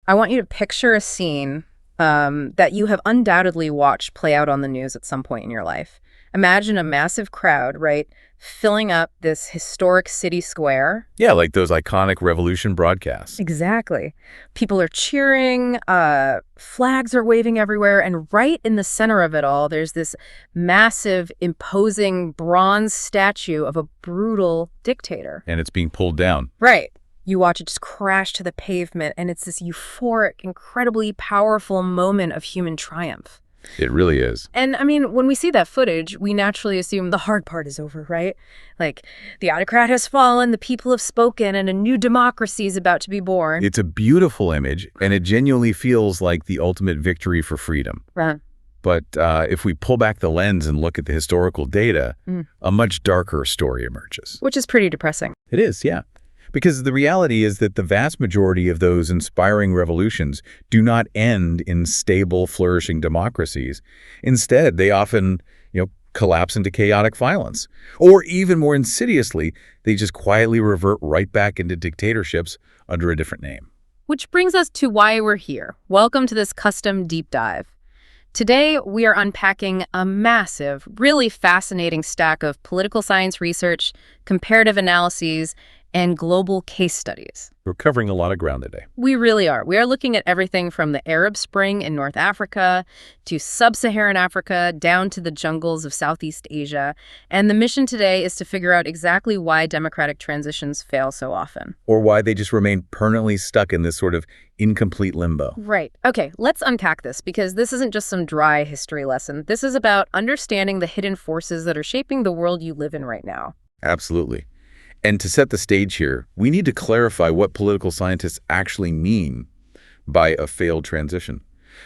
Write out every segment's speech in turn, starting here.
I want you to picture a scene that you have undoubtedly watched play out on the news at some point in your life. Imagine a massive crowd, right, filling up this historic city square. Yeah, like those iconic revolution broadcasts. Exactly. People are cheering, flags are waving everywhere, and right in the center of it all, there's this massive, imposing bronze statue of a brutal dictator. And it's being pulled down. Right. You watch it just crash to the pavement, and it's this euphoric, incredibly powerful moment of human triumph. It really is. And I mean, when we see that footage, we naturally assume the hard part is over, right? Like, the autocrat has fallen, the people have spoken, and a new democracy is about to be born. It's a beautiful image, and it genuinely feels like the ultimate victory for freedom. Right. But if we pull back the lens and look at the historical data, a much darker story emerges. Which is pretty depressing. It is, yeah. Because the reality is that the vast majority of those inspiring revolutions do not end in stable, flourishing democracies. Instead, they often, collapse into chaotic violence. Or even more insidiously, they just quietly revert right back into dictatorships under a different name. Which brings us to why we're here. Welcome to this custom deep dive. Today, we are unpacking a massive, really fascinating stack of political science research, comparative analyses, and global case studies. We're covering a lot of ground today. We really are. We are looking at everything from the Arab Spring in North Africa to sub-Saharan Africa down to the jungles of Southeast Asia. And the mission today is to figure out exactly why democratic transitions fail so often. Or why they just remain permanently stuck in this sort of incomplete limbo. Right. Okay, let's unpack this, because this isn't just some dry history lesson. This is about understanding the hidden forces that are shaping the world you live in right now. Absolutely. And to set the stage here, we need to clarify what political scientists actually mean by a failed transition.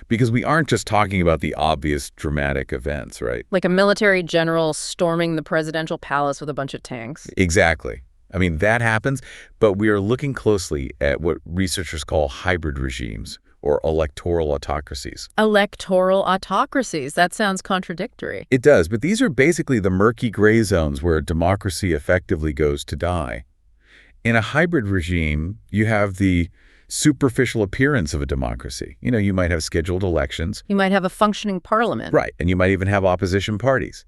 Because we aren't just talking about the obvious dramatic events, right? Like a military general storming the presidential palace with a bunch of tanks. Exactly. I mean, that happens, but we are looking closely at what researchers call hybrid regimes, or electoral autocracies. Electoral autocracies. That sounds contradictory. It does, but these are basically the murky gray zones where democracy effectively goes to die. In a hybrid regime, you have the superficial appearance of a democracy. You might have scheduled elections. You might have a functioning parliament. Right, and you might even have opposition parties.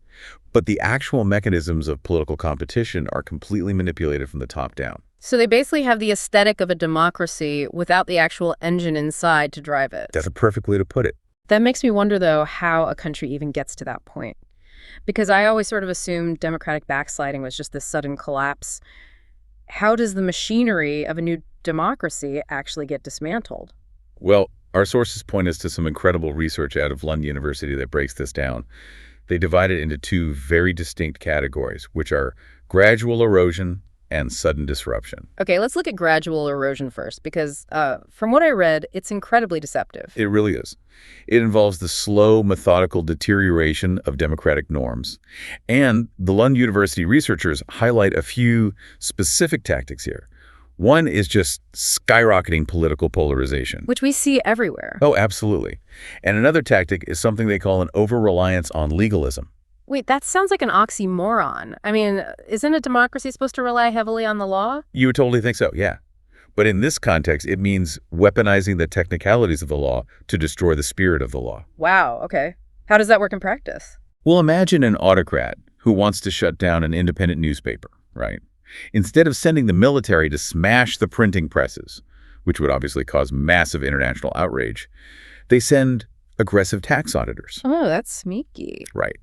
But the actual mechanisms of political competition are completely manipulated from the top down. So they basically have the aesthetic of a democracy without the actual engine inside to drive it. That's a perfect way to put it. That makes me wonder, though, how a country even gets to that point. Because I always sort of assumed democratic backsliding was just this sudden collapse. How does the machinery of a new democracy actually get dismantled? Well, our sources point us to some incredible research out of London University that breaks this down. They divide it into two very distinct categories, which are gradual erosion and sudden disruption. Okay, let's look at gradual erosion first, because from what I read, it's incredibly deceptive. It really is. It involves the slow, methodical deterioration of democratic norms. And the London University researchers highlight a few specific tactics here. One is just skyrocketing political polarization. Which we see everywhere. Oh, absolutely. And another tactic is something they call an over-reliance on legalism. Wait, that sounds like an oxymoron. I mean, isn't a democracy supposed to rely heavily on the law? You would totally think so, yeah. But in this context, it means weaponizing the technicalities of the law to destroy the spirit of the law. Wow, okay. How does that work in practice? Well, imagine an autocrat who wants to shut down an independent newspaper, right? Instead of sending the military to smash the printing presses, which would obviously cause massive international outrage, they send aggressive tax auditors. Oh, that's sneaky. Right.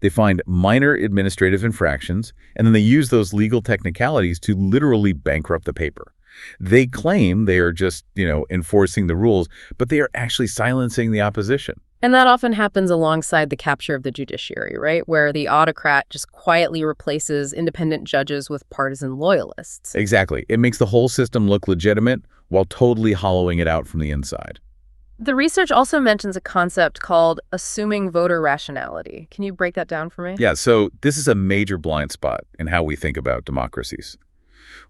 They find minor administrative infractions, and then they use those legal technicalities to literally bankrupt the paper. They claim they are just, enforcing the rules, but they are actually silencing the opposition. And that often happens alongside the capture of the judiciary, right? Where the autocrat just quietly replaces independent judges with partisan loyalists. Exactly. It makes the whole system look legitimate while totally hollowing it out from the inside. The research also mentions a concept called assuming voter rationality. Can you break that down for me? Yeah, so this is a major blind spot in how we think about democracies.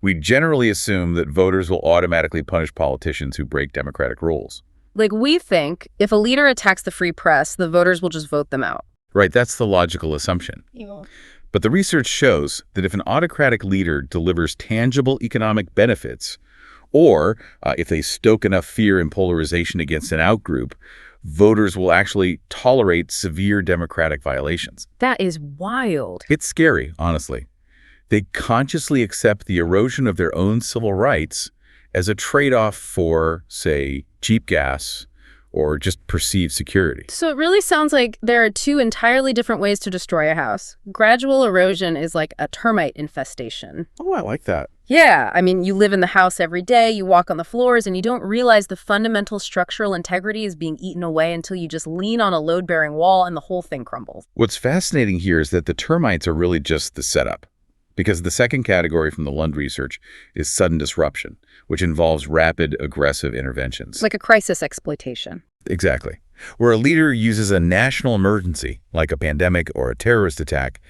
We generally assume that voters will automatically punish politicians who break democratic rules. Like, we think if a leader attacks the free press, the voters will just vote them out. Right, that's the logical assumption. Yeah. But the research shows that if an autocratic leader delivers tangible economic benefits Or if they stoke enough fear and polarization against an outgroup, voters will actually tolerate severe democratic violations. That is wild. It's scary, honestly. They consciously accept the erosion of their own civil rights as a trade-off for, say, cheap gas or just perceived security. So it really sounds like there are two entirely different ways to destroy a house. Gradual erosion is like a termite infestation. Oh, I like that. Yeah, I mean, you live in the house every day, you walk on the floors, and you don't realize the fundamental structural integrity is being eaten away until you just lean on a load-bearing wall and the whole thing crumbles. What's fascinating here is that the termites are really just the setup. Because the second category from the Lund research is sudden disruption, which involves rapid, aggressive interventions. Like a crisis exploitation. Exactly. Where a leader uses a national emergency, like a pandemic or a terrorist attack,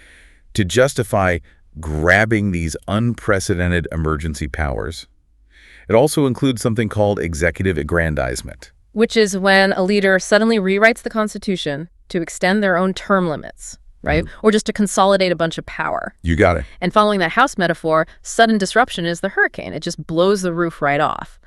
to justify grabbing these unprecedented emergency powers. It also includes something called executive aggrandizement. Which is when a leader suddenly rewrites the Constitution to extend their own term limits, right? Or just to consolidate a bunch of power. You got it. And following that house metaphor, sudden disruption is the hurricane. It just blows the roof right off.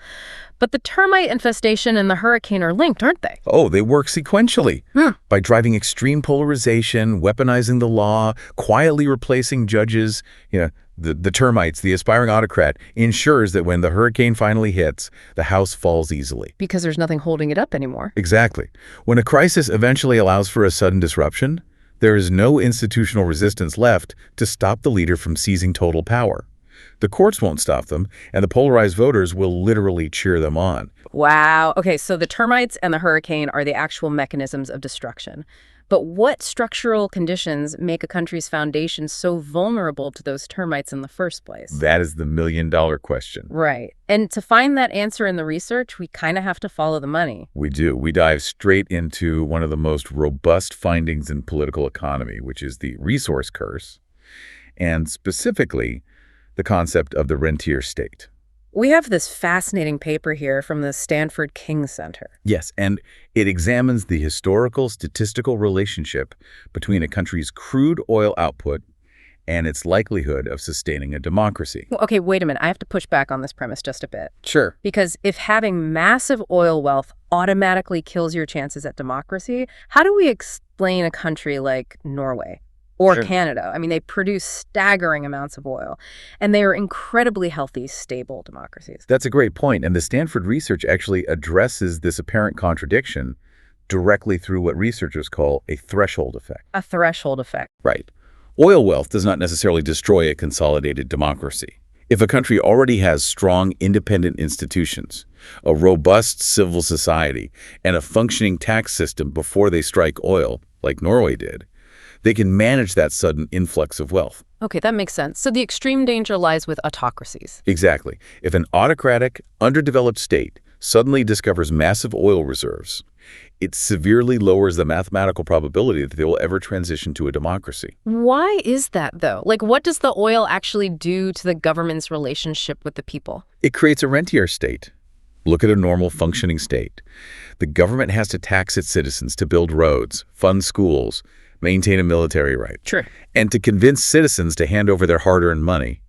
But the termite infestation and the hurricane are linked, aren't they? Oh, they work sequentially. By driving extreme polarization, weaponizing the law, quietly replacing judges, the termites, the aspiring autocrat, ensures that when the hurricane finally hits, the house falls easily. Because there's nothing holding it up anymore. Exactly. When a crisis eventually allows for a sudden disruption, there is no institutional resistance left to stop the leader from seizing total power. The courts won't stop them, and the polarized voters will literally cheer them on. Wow. Okay, so the termites and the hurricane are the actual mechanisms of destruction. But what structural conditions make a country's foundation so vulnerable to those termites in the first place? That is the million-dollar question. Right. And to find that answer in the research, we kind of have to follow the money. We do. We dive straight into one of the most robust findings in political economy, which is the resource curse, and specifically the concept of the rentier state. We have this fascinating paper here from the Stanford King Center. Yes, and it examines the historical statistical relationship between a country's crude oil output and its likelihood of sustaining a democracy. Well, okay, wait a minute. I have to push back on this premise just a bit. Sure. Because if having massive oil wealth automatically kills your chances at democracy, how do we explain a country like Norway? Or Sure. Canada. I mean, they produce staggering amounts of oil, and they are incredibly healthy, stable democracies. That's a great point, and the Stanford research actually addresses this apparent contradiction directly through what researchers call a threshold effect. A threshold effect. Right. Oil wealth does not necessarily destroy a consolidated democracy. If a country already has strong, independent institutions, a robust civil society, and a functioning tax system before they strike oil, like Norway did, they can manage that sudden influx of wealth. Okay, that makes sense. So the extreme danger lies with autocracies. Exactly. If an autocratic, underdeveloped state suddenly discovers massive oil reserves, it severely lowers the mathematical probability that they will ever transition to a democracy. Why is that, though? Like, what does the oil actually do to the government's relationship with the people? It creates a rentier state. Look at a normal functioning state. The government has to tax its citizens to build roads, fund schools, maintain a military right. Sure. And to convince citizens to hand over their hard-earned money,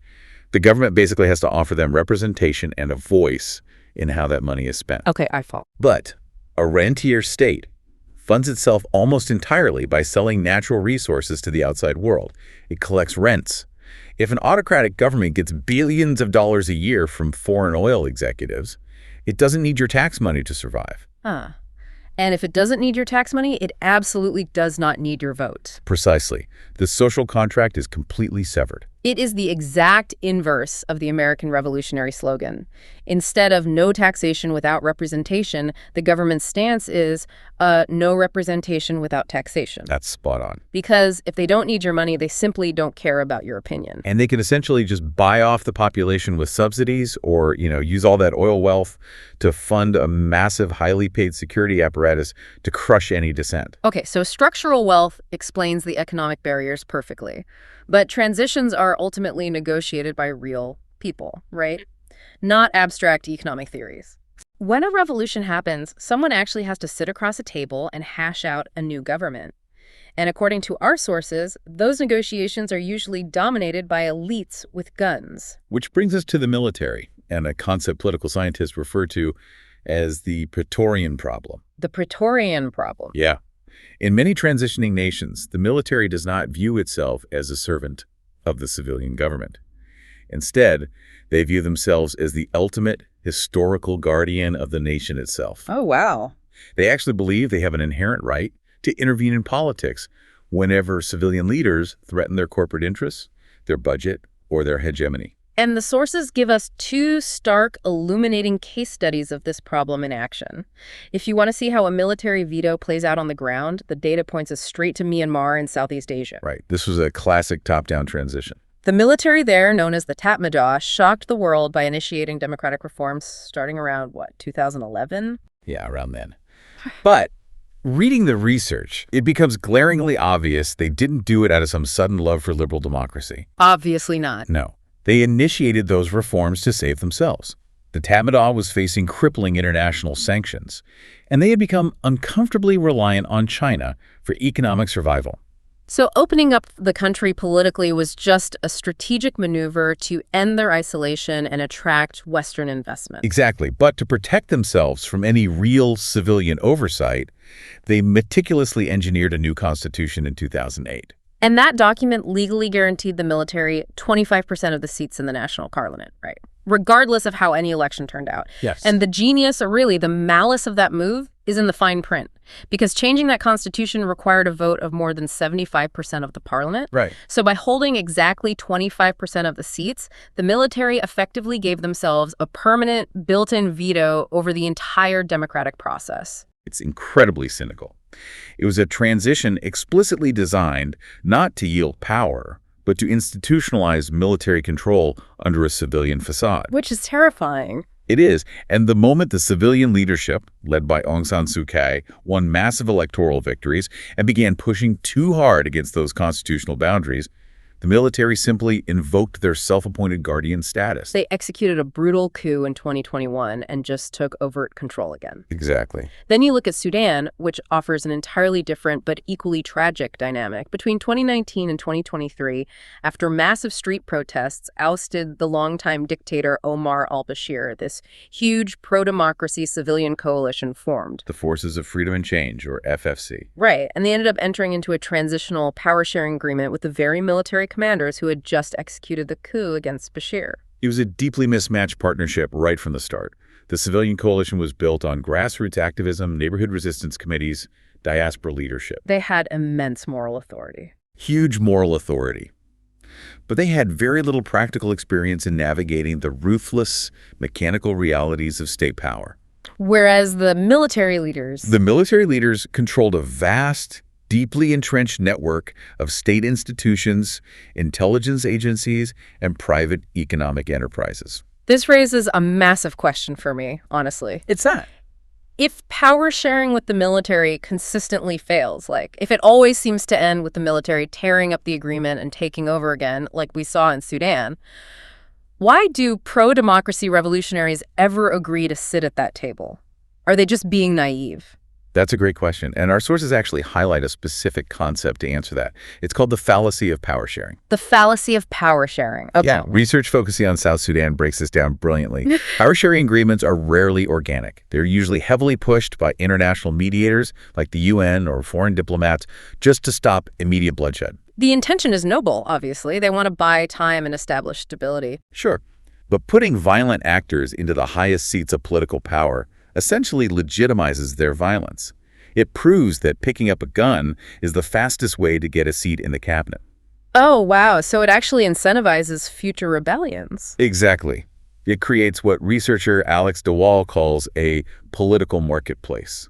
the government basically has to offer them representation and a voice in how that money is spent. Okay, I fall. But a rentier state funds itself almost entirely by selling natural resources to the outside world. It collects rents. If an autocratic government gets billions of dollars a year from foreign oil executives, it doesn't need your tax money to survive. Huh. And if it doesn't need your tax money, it absolutely does not need your vote. Precisely. The social contract is completely severed. It is the exact inverse of the American Revolutionary slogan. Instead of no taxation without representation, the government's stance is no representation without taxation. That's spot on. Because if they don't need your money, they simply don't care about your opinion. And they can essentially just buy off the population with subsidies or, use all that oil wealth to fund a massive, highly paid security apparatus to crush any dissent. Okay, so structural wealth explains the economic barriers perfectly. But transitions are ultimately negotiated by real people, right? Not abstract economic theories. When a revolution happens, someone actually has to sit across a table and hash out a new government. And according to our sources, those negotiations are usually dominated by elites with guns. Which brings us to the military. and a concept political scientists refer to as the Praetorian problem. The Praetorian problem. Yeah. In many transitioning nations, the military does not view itself as a servant of the civilian government. Instead, they view themselves as the ultimate historical guardian of the nation itself. Oh, wow. They actually believe they have an inherent right to intervene in politics whenever civilian leaders threaten their corporate interests, their budget, or their hegemony. And the sources give us two stark, illuminating case studies of this problem in action. If you want to see how a military veto plays out on the ground, the data points us straight to Myanmar in Southeast Asia. Right. This was a classic top-down transition. The military there, known as the Tatmadaw, shocked the world by initiating democratic reforms starting around, 2011? Yeah, around then. But reading the research, it becomes glaringly obvious they didn't do it out of some sudden love for liberal democracy. Obviously not. No. They initiated those reforms to save themselves. The Tatmadaw was facing crippling international sanctions, and they had become uncomfortably reliant on China for economic survival. So opening up the country politically was just a strategic maneuver to end their isolation and attract Western investment. Exactly. But to protect themselves from any real civilian oversight, they meticulously engineered a new constitution in 2008. And that document legally guaranteed the military 25% of the seats in the national parliament, right? Regardless of how any election turned out. Yes. And the genius, or really the malice of that move, is in the fine print. Because changing that constitution required a vote of more than 75% of the parliament. Right. So by holding exactly 25% of the seats, the military effectively gave themselves a permanent built-in veto over the entire democratic process. It's incredibly cynical. It was a transition explicitly designed not to yield power, but to institutionalize military control under a civilian facade. Which is terrifying. It is. And the moment the civilian leadership, led by Aung San Suu Kyi, won massive electoral victories and began pushing too hard against those constitutional boundaries, the military simply invoked their self-appointed guardian status. They executed a brutal coup in 2021 and just took overt control again. Exactly. Then you look at Sudan, which offers an entirely different but equally tragic dynamic. Between 2019 and 2023, after massive street protests ousted the longtime dictator Omar al-Bashir, this huge pro-democracy civilian coalition formed. The Forces of Freedom and Change, or FFC. Right, and they ended up entering into a transitional power-sharing agreement with the very military commanders who had just executed the coup against Bashir. It was a deeply mismatched partnership right from the start. The civilian coalition was built on grassroots activism, neighborhood resistance committees, diaspora leadership. They had immense moral authority. Huge moral authority. But they had very little practical experience in navigating the ruthless, mechanical realities of state power. Whereas the military leaders controlled a vast, deeply entrenched network of state institutions, intelligence agencies, and private economic enterprises. This raises a massive question for me, honestly. It's that. If power sharing with the military consistently fails, like if it always seems to end with the military tearing up the agreement and taking over again, like we saw in Sudan, why do pro-democracy revolutionaries ever agree to sit at that table? Are they just being naive? That's a great question, and our sources actually highlight a specific concept to answer that. It's called the fallacy of power sharing. The fallacy of power sharing. Okay. Yeah, research focusing on South Sudan breaks this down brilliantly. Power sharing agreements are rarely organic. They're usually heavily pushed by international mediators like the UN or foreign diplomats just to stop immediate bloodshed. The intention is noble, obviously. They want to buy time and establish stability. Sure, but putting violent actors into the highest seats of political power essentially legitimizes their violence. It proves that picking up a gun is the fastest way to get a seat in the cabinet. Oh, wow. So it actually incentivizes future rebellions. Exactly. It creates what researcher Alex DeWall calls a political marketplace.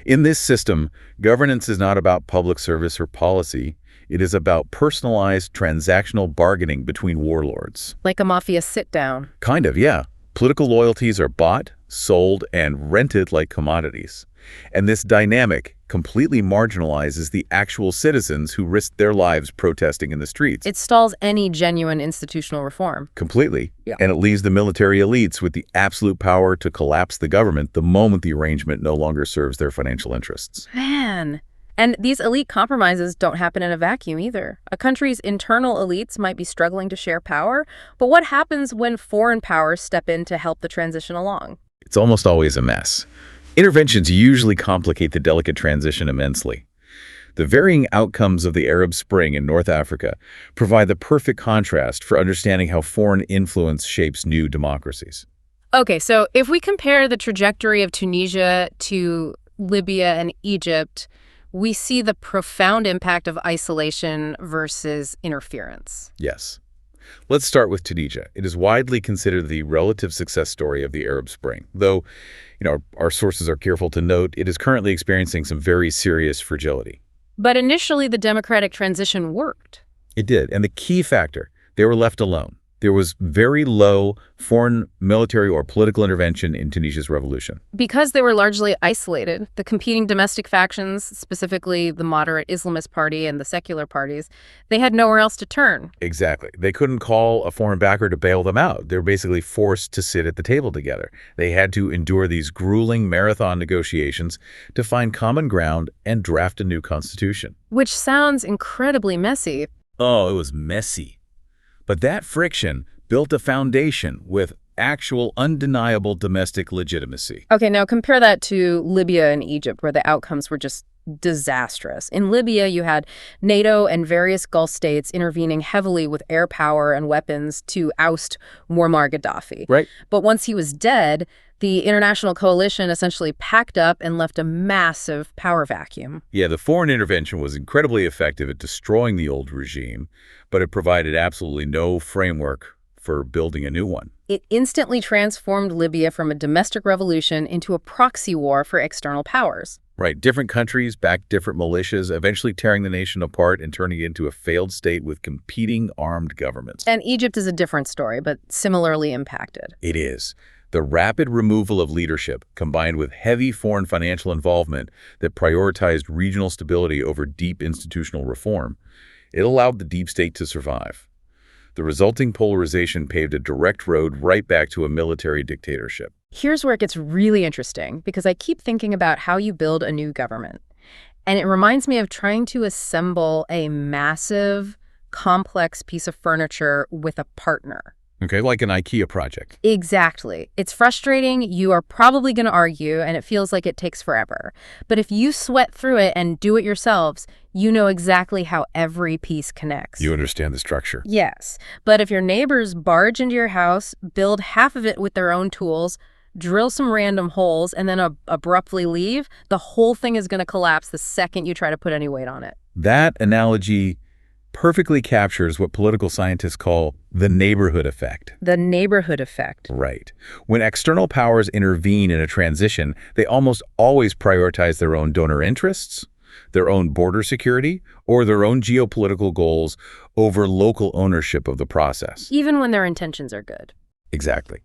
In this system, governance is not about public service or policy. It is about personalized transactional bargaining between warlords. Like a mafia sit-down. Kind of, yeah. Political loyalties are bought, sold, and rented like commodities. And this dynamic completely marginalizes the actual citizens who risk their lives protesting in the streets. It stalls any genuine institutional reform. Completely. Yeah. And it leaves the military elites with the absolute power to collapse the government the moment the arrangement no longer serves their financial interests. Man, And these elite compromises don't happen in a vacuum either. A country's internal elites might be struggling to share power, but what happens when foreign powers step in to help the transition along? It's almost always a mess. Interventions usually complicate the delicate transition immensely. The varying outcomes of the Arab Spring in North Africa provide the perfect contrast for understanding how foreign influence shapes new democracies. Okay, so if we compare the trajectory of Tunisia to Libya and Egypt, we see the profound impact of isolation versus interference. Yes. Let's start with Tunisia. It is widely considered the relative success story of the Arab Spring, though, our sources are careful to note it is currently experiencing some very serious fragility. But initially, the democratic transition worked. It did, and the key factor, they were left alone. There was very low foreign military or political intervention in Tunisia's revolution. Because they were largely isolated, the competing domestic factions, specifically the moderate Islamist party and the secular parties, they had nowhere else to turn. Exactly. They couldn't call a foreign backer to bail them out. They were basically forced to sit at the table together. They had to endure these grueling marathon negotiations to find common ground and draft a new constitution. Which sounds incredibly messy. Oh, it was messy. But that friction built a foundation with actual undeniable domestic legitimacy. Okay, now compare that to Libya and Egypt, where the outcomes were just disastrous. In Libya, you had NATO and various Gulf states intervening heavily with air power and weapons to oust Muammar Gaddafi. Right. But once he was dead, the international coalition essentially packed up and left a massive power vacuum. Yeah, the foreign intervention was incredibly effective at destroying the old regime, but it provided absolutely no framework for building a new one. It instantly transformed Libya from a domestic revolution into a proxy war for external powers. Right. Different countries backed different militias, eventually tearing the nation apart and turning it into a failed state with competing armed governments. And Egypt is a different story, but similarly impacted. It is. The rapid removal of leadership, combined with heavy foreign financial involvement that prioritized regional stability over deep institutional reform, it allowed the deep state to survive. The resulting polarization paved a direct road right back to a military dictatorship. Here's where it gets really interesting, because I keep thinking about how you build a new government. And it reminds me of trying to assemble a massive, complex piece of furniture with a partner. Okay, like an IKEA project. Exactly. It's frustrating, you are probably going to argue, and it feels like it takes forever. But if you sweat through it and do it yourselves, you know exactly how every piece connects. You understand the structure. Yes. But if your neighbors barge into your house, build half of it with their own tools, drill some random holes, and then abruptly leave, the whole thing is going to collapse the second you try to put any weight on it. That analogy perfectly captures what political scientists call the neighborhood effect. The neighborhood effect. Right. When external powers intervene in a transition, they almost always prioritize their own donor interests, their own border security, or their own geopolitical goals over local ownership of the process. Even when their intentions are good. Exactly.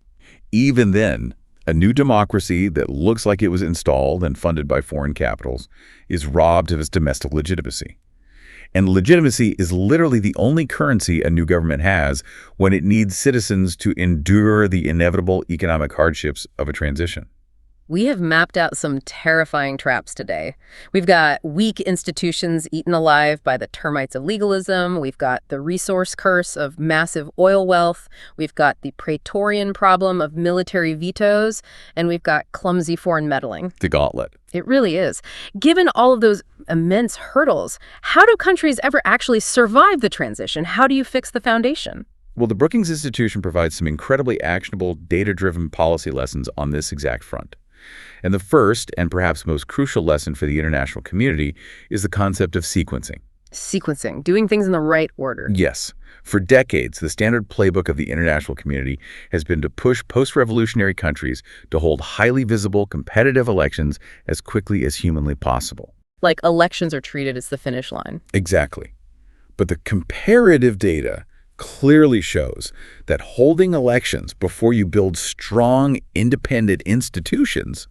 Even then, a new democracy that looks like it was installed and funded by foreign capitals is robbed of its domestic legitimacy. And legitimacy is literally the only currency a new government has when it needs citizens to endure the inevitable economic hardships of a transition. We have mapped out some terrifying traps today. We've got weak institutions eaten alive by the termites of legalism. We've got the resource curse of massive oil wealth. We've got the Praetorian problem of military vetoes. And we've got clumsy foreign meddling. The gauntlet. It really is. Given all of those immense hurdles, how do countries ever actually survive the transition? How do you fix the foundation? Well, the Brookings Institution provides some incredibly actionable, data-driven policy lessons on this exact front. And the first, and perhaps most crucial lesson for the international community is the concept of sequencing. Sequencing, doing things in the right order. Yes. For decades, the standard playbook of the international community has been to push post-revolutionary countries to hold highly visible, competitive elections as quickly as humanly possible. Like elections are treated as the finish line. Exactly. But the comparative data clearly shows that holding elections before you build strong, independent institutions,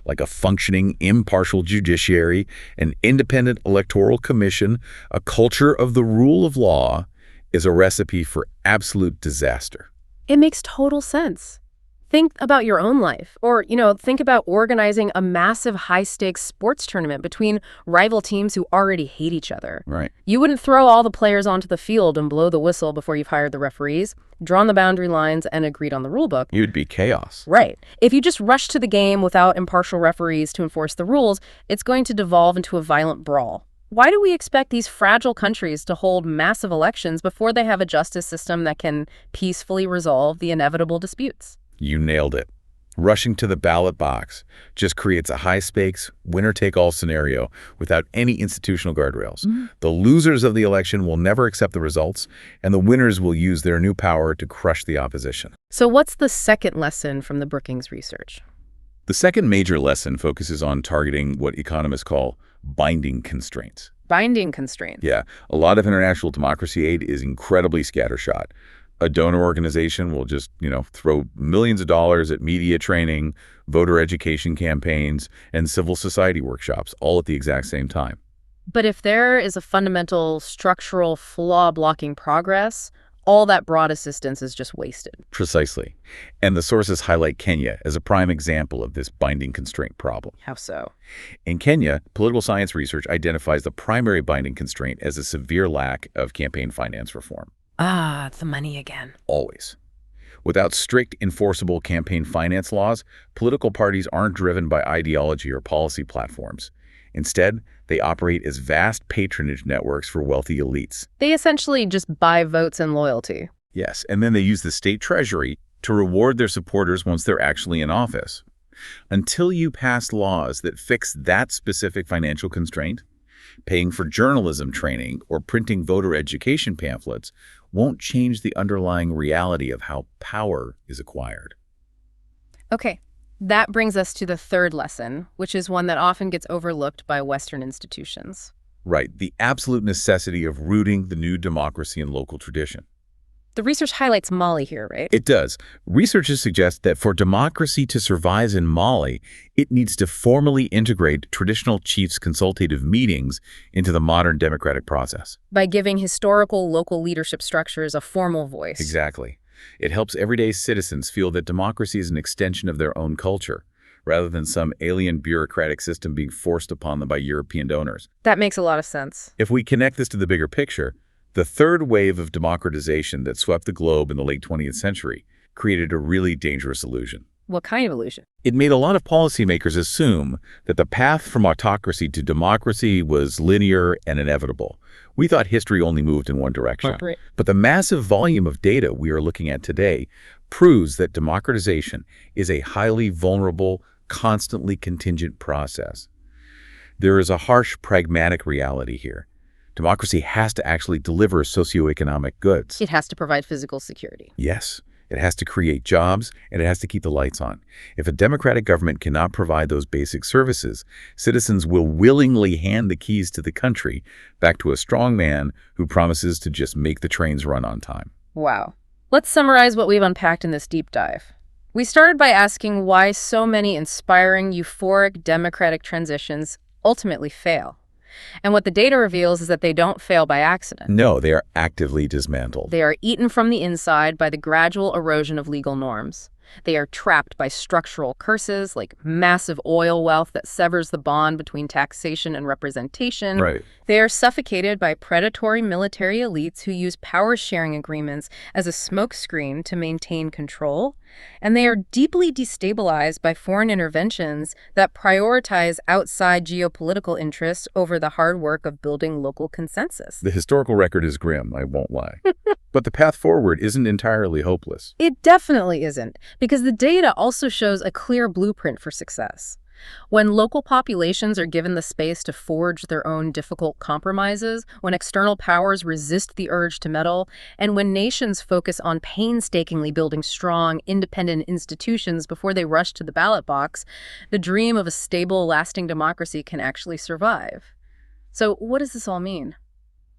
like a functioning, impartial judiciary, an independent electoral commission, a culture of the rule of law, is a recipe for absolute disaster. It makes total sense. Think about your own life, or, think about organizing a massive high-stakes sports tournament between rival teams who already hate each other. Right. You wouldn't throw all the players onto the field and blow the whistle before you've hired the referees, drawn the boundary lines, and agreed on the rule book. It would be chaos. Right. If you just rush to the game without impartial referees to enforce the rules, it's going to devolve into a violent brawl. Why do we expect these fragile countries to hold massive elections before they have a justice system that can peacefully resolve the inevitable disputes? You nailed it. Rushing to the ballot box just creates a high-stakes, winner-take-all scenario without any institutional guardrails. The losers of the election will never accept the results, and the winners will use their new power to crush the opposition. So what's the second lesson from the Brookings research? The second major lesson focuses on targeting what economists call binding constraints. Binding constraints. Yeah, a lot of international democracy aid is incredibly scattershot. A donor organization will just, throw millions of dollars at media training, voter education campaigns, and civil society workshops, all at the exact same time. But if there is a fundamental structural flaw blocking progress, all that broad assistance is just wasted. Precisely. And the sources highlight Kenya as a prime example of this binding constraint problem. How so? In Kenya, political science research identifies the primary binding constraint as a severe lack of campaign finance reform. Ah, the money again. Always. Without strict enforceable campaign finance laws, political parties aren't driven by ideology or policy platforms. Instead, they operate as vast patronage networks for wealthy elites. They essentially just buy votes and loyalty. Yes, and then they use the state treasury to reward their supporters once they're actually in office. Until you pass laws that fix that specific financial constraint, paying for journalism training or printing voter education pamphlets won't change the underlying reality of how power is acquired. Okay, that brings us to the third lesson, which is one that often gets overlooked by Western institutions. Right, the absolute necessity of rooting the new democracy in local tradition. The research highlights Mali here, right? It does. Researchers suggest that for democracy to survive in Mali, it needs to formally integrate traditional chiefs' consultative meetings into the modern democratic process. By giving historical local leadership structures a formal voice. Exactly. It helps everyday citizens feel that democracy is an extension of their own culture, rather than some alien bureaucratic system being forced upon them by European donors. That makes a lot of sense. If we connect this to the bigger picture, the third wave of democratization that swept the globe in the late 20th century created a really dangerous illusion. What kind of illusion? It made a lot of policymakers assume that the path from autocracy to democracy was linear and inevitable. We thought history only moved in one direction. Right. But the massive volume of data we are looking at today proves that democratization is a highly vulnerable, constantly contingent process. There is a harsh, pragmatic reality here. Democracy has to actually deliver socioeconomic goods. It has to provide physical security. Yes, it has to create jobs, and it has to keep the lights on. If a democratic government cannot provide those basic services, citizens will willingly hand the keys to the country back to a strong man who promises to just make the trains run on time. Wow. Let's summarize what we've unpacked in this deep dive. We started by asking why so many inspiring, euphoric democratic transitions ultimately fail. And what the data reveals is that they don't fail by accident. No, they are actively dismantled. They are eaten from the inside by the gradual erosion of legal norms. They are trapped by structural curses like massive oil wealth that severs the bond between taxation and representation. Right. They are suffocated by predatory military elites who use power-sharing agreements as a smokescreen to maintain control. And they are deeply destabilized by foreign interventions that prioritize outside geopolitical interests over the hard work of building local consensus. The historical record is grim, I won't lie. But the path forward isn't entirely hopeless. It definitely isn't, because the data also shows a clear blueprint for success. When local populations are given the space to forge their own difficult compromises, when external powers resist the urge to meddle, and when nations focus on painstakingly building strong, independent institutions before they rush to the ballot box, the dream of a stable, lasting democracy can actually survive. So what does this all mean?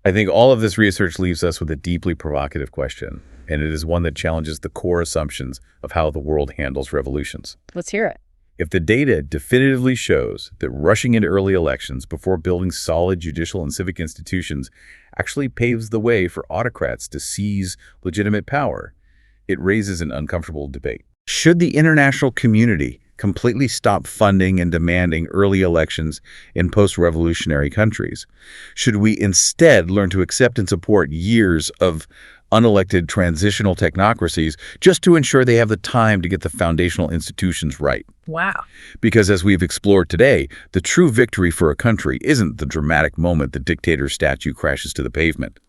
I think all of this research leaves us with a deeply provocative question, and it is one that challenges the core assumptions of how the world handles revolutions. Let's hear it. If the data definitively shows that rushing into early elections before building solid judicial and civic institutions actually paves the way for autocrats to seize legitimate power, it raises an uncomfortable debate. Should the international community completely stop funding and demanding early elections in post-revolutionary countries? Should we instead learn to accept and support years of unelected transitional technocracies just to ensure they have the time to get the foundational institutions right? Wow. Because as we've explored today, the true victory for a country isn't the dramatic moment the dictator's statue crashes to the pavement.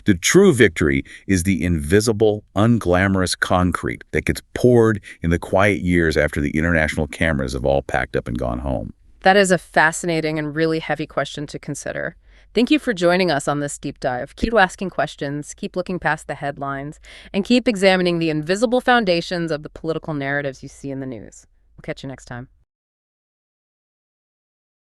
The true victory is the invisible, unglamorous concrete that gets poured in the quiet years after the international cameras have all packed up and gone home. That is a fascinating and really heavy question to consider. Thank you for joining us on this deep dive. Keep asking questions, keep looking past the headlines, and keep examining the invisible foundations of the political narratives you see in the news. We'll catch you next time.